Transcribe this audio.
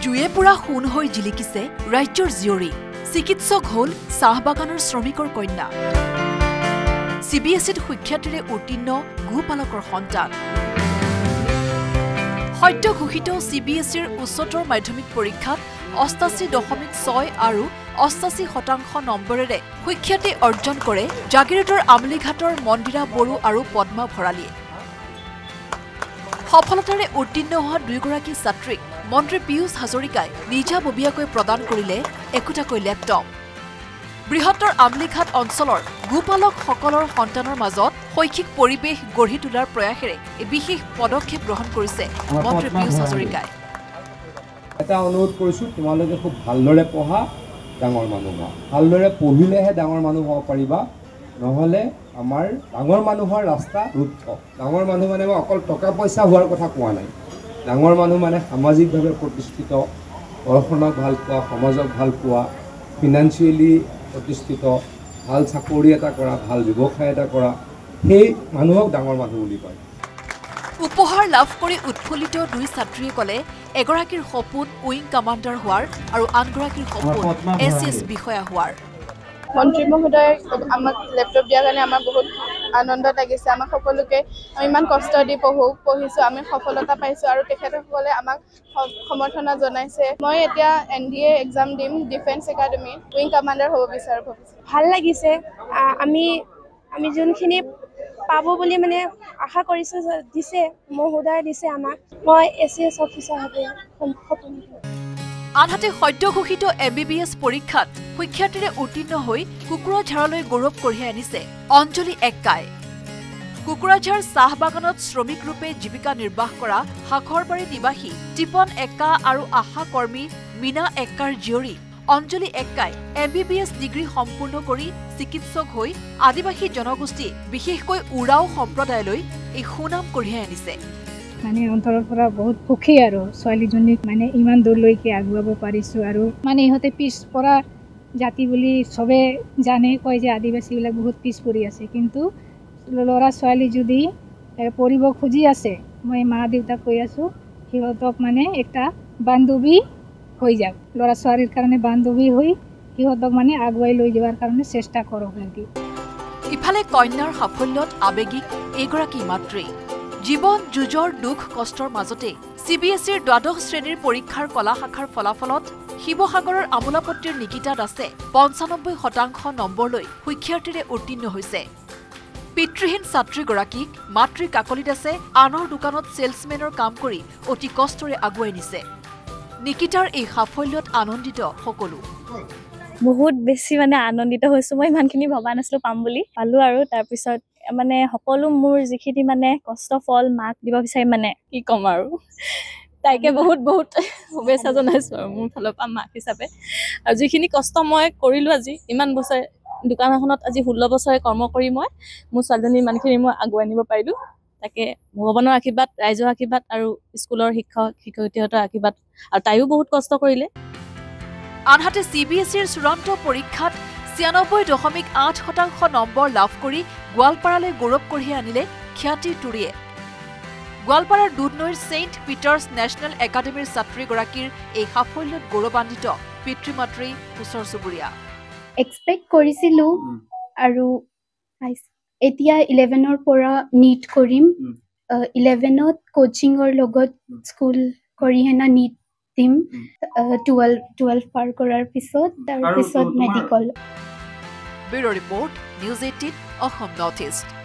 জুয়ে পুৰা খুন হৈ জিলিকিছে ৰাজ্যৰ জীয়ৰী চিকিৎসক হল চাহ বাগানৰ শ্ৰমিকৰ কন্যা CBSEত সুখ্যাতিৰে উত্তীৰ্ণ গোপালকৰ সন্তান সদ্য ঘোষিত CBSEৰ উচ্চতৰ মাধ্যমিক পৰীক্ষাত 88.6 আৰু 88% নম্বৰেৰে সুখ্যাতি অৰ্জন কৰে জাগিৰোডৰ আমলিঘাটৰ মন্দিৰা বড়ো আৰু পদ্মা ভৰালীয়ে সফলতাৰে উত্তীৰ্ণ হোৱা দুইগৰাকী ছাত্ৰীক মন্ত্ৰী পীয়ুষ হাজৰিকাই নিজাববীয়াকৈ প্ৰদান কৰিলে একোটাকৈ লেপটপ বৃহত্তৰ আমলিঘাট অঞ্চলৰ গোপালকসকলৰ সন্তানৰ মাজত শৈক্ষিক পৰিৱেশ গঢ়ি তোলাৰ প্ৰয়াসেৰে বিশেষ পদক্ষেপ গ্ৰহণ কৰিছে মন্ত্ৰী পীয়ুষ হাজৰিকাই এটা অনুৰোধ কৰিছো তোমালোকে খুব ভালদৰে পঢ়া ডাঙৰ মানুহ হোৱা ভালদৰে পঢ়িলেহে ডাঙৰ মানুহ হ'ব পাৰিবা নহলে আমাৰ ডাঙৰ মানুহৰ ৰাস্তা ৰুদ্ধ ডাঙৰ মানুহ মানে অকল টকা পইচা হোৱাৰ কথা কোৱা নাই ডাঙৰ মানুহ মানে সামাজিকভাৱে প্ৰতিষ্ঠিত ঘৰখনক ভাল পোৱা সমাজক ভাল পোৱা ফিনান্সিয়েলি প্ৰতিষ্ঠিত ভাল চাকৰি এটা কৰা ভাল ব্যৱসায় এটা কৰা সেই মানুহক ডাঙৰ মানুহ বুলি কয় উপহাৰ লাভ কৰি উৎফুল্লিত দুই ছাত্ৰীয়ে কলে এগৰাকীৰ সপোন উইং কমাণ্ডাৰ হোৱাৰ আৰু আনগৰাকীৰ সপোন SS বিষয়া হোৱাৰ মন্ত্ৰী মহোদয় আমাক লেপটপ দিয়াৰ কাৰণে আমাৰ বহুত আনন্দ লাগিছে আমাক সকলোকে আমি ইমান কষ্ট দি পঢ়িছো আমি সফলতা পাইছো আৰু তেখেতসকলে আমাক সমৰ্থনা জনাইছে মই এতিয়া NDA এক্সাম দিম ডিফেন্স একাডেমি উইং কমাণ্ডাৰ হ'ব বিচাৰো ভাল লাগিছে আমি যোনখিনি পাব বুলি মানে আশা কৰিছো দিছে মহোদয় দিছে আমাক মই SS অফিচাৰ হ'ব সপোন আনহাতে সদ্য ঘোষিত MBBS পৰীক্ষাত সুখ্যাতিৰে উত্তীৰ্ণ হৈ কুকুৰাঝাৰলৈ গৌৰৱ কঢ়িয়াই আনিছে অঞ্জলি এক্কাই কুকুৰাঝাৰ চাহ বাগানত শ্ৰমিক ৰূপে জীৱিকা নিৰ্বাহ কৰা হাখৰবাৰী নিবাসী টিপন এক্কা আৰু আশা কৰ্মী মীনা এক্কাৰ জীয়ৰী অঞ্জলি এক্কাই MBBS ডিগ্ৰী সম্পূৰ্ণ কৰি চিকিৎসক হৈ আদিবাসী জনগোষ্ঠী বিশেষকৈ উৰাও সম্প্ৰদায়লৈ এই সুনাম কঢ়িয়াই আনিছে মানে অন্তৰৰ পৰা বহুত সুখী আৰু ছোৱালীজনীক মানে ইমান দূৰলৈকে আগুৱাব পাৰিছো আৰু মানে ইহঁতে পিছ পৰা জাতি বুলি সবে জানে কয় যে আদিবাসীবিলাক বহুত পিছ পৰি আছে কিন্তু ল'ৰা ছোৱালী যদি পঢ়িব খুজি আছে মই মা দেউতাক কৈ আছো সিহঁতক মানে একটা বান্ধৱী হৈ যাওক ল'ৰা ছোৱালীৰ কাৰণে বান্ধৱী হৈ সিহঁতক মানে আগুৱাই লৈ যোৱাৰ কাৰণে চেষ্টা কৰক নেকি ইফালে কন্যাৰ সাফল্যত আবেগিক এগৰাকী মাতৃ জীৱন যুঁজৰ দুখ কষ্টৰ মাজতে CBSEৰ দ্বাদশ শ্ৰেণীৰ পৰীক্ষাৰ কলা শাখাৰ ফলাফলত শিৱসাগৰৰ আমোলাপট্টিৰ নিকিতা দাসে 95% নম্বৰ লৈ সুখ্যাতিৰে উত্তীৰ্ণ হৈছে পিতৃহীন ছাত্ৰীগৰাকীক মাতৃ কাকলি দাসে আনৰ দোকানত সেলছমেনৰ কাম কৰি অতি কষ্টৰে আগুৱাই নিছে নিকিতাৰ এই সাফল্যত আনন্দিত সকলো বহুত বেছি মানে আনন্দিত হৈছো মই ইমানখিনি ভবা নাছিলো পাম বুলি পালো আৰু তাৰ পিছত মানে সকলো মোৰ যিখিনি মানে কষ্ট ফল মাক দিব বিচাৰি মানে কি কম আৰু তাইকে বহুত শুভেচ্ছা জনাইছো আৰু মোৰ ফালৰ পৰা মাক হিচাপে আৰু যিখিনি কষ্ট মই কৰিলো আজি ইমান বছৰ দোকান এখনত আজি 16 বছৰে কৰ্ম কৰি মই মোৰ ছোৱালীজনী ইমানখিনি মই আগুৱাই নিব পাৰিলো তাকে ভগৱানৰ আশীৰ্বাদ ৰাইজৰ আশীৰ্বাদ আৰু স্কুলৰ শিক্ষক-শিক্ষয়িত্ৰীহঁতৰ আশীৰ্বাদ আৰু তাইও বহুত কষ্ট কৰিলে আনহাতে CBSEৰ চূড়ান্ত পৰীক্ষাত 96.8% নম্বৰ লাভ কৰি গোৱালপাৰালৈ গৌৰৱ কঢ়িয়াই আনিলে খ্যাতি টুৰিয়ে গোৱালপাৰাৰ দুধনৈৰ সেইণ্ট পিটাৰ্ছ নেশ্যনেল একাডেমীৰ ছাত্ৰীগৰাকীৰ এই সাফল্যত গৌৰৱান্বিত পিতৃ-মাতৃ ওচৰ চুবুৰীয়া এক্সপেক্ট কৰিছিলো আৰু এতিয়া 11ৰ পৰা নিট কৰিম 11ত কোচিংৰ লগত স্কুল কৰি হেনা নিট দিম 12 পাৰ কৰাৰ পিছত তাৰ পিছত medical bureau report news 18 Assam north east